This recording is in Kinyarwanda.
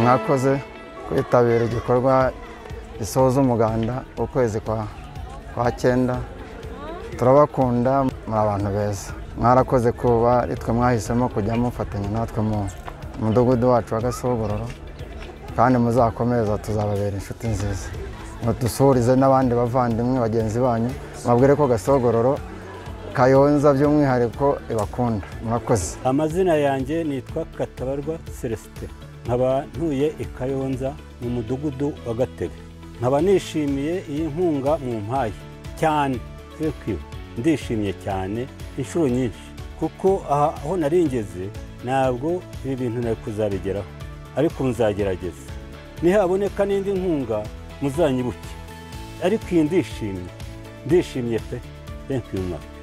mwakoze kwitabira igikorwa gisoza umuganda ukwezi kwa cyenda. Turabakunda, muri abantu beza. Mwarakoze kuba itwe mwahisemo kujya mufatanya natwe mu mudugudu wacu wa Gasogororo, kandi muzakomeza tuzababera inshuti nziza. Dusurize n'abandi bavandimwe bagenzi banyu, mabwire ko Gasogororo Kayonza by'umwihariko ibakunda. Murakoze. Amazina yanjye nitwa Katabarwa Celestin, nkaba ntuye i Kayonza mu mudugudu wa Gatebe. Nkaba nishimiye iyi nkunga mu mpaye cyane, ndishimye cyane inshuro nyinshi, kuko aho naringeze ntabwo ibi bintu nari kuzabigeraho, ariko nzagerageza. Nihaboneka n'indi nkunga muzanyibuke, ariko iyi ndishimye pe. Thank you.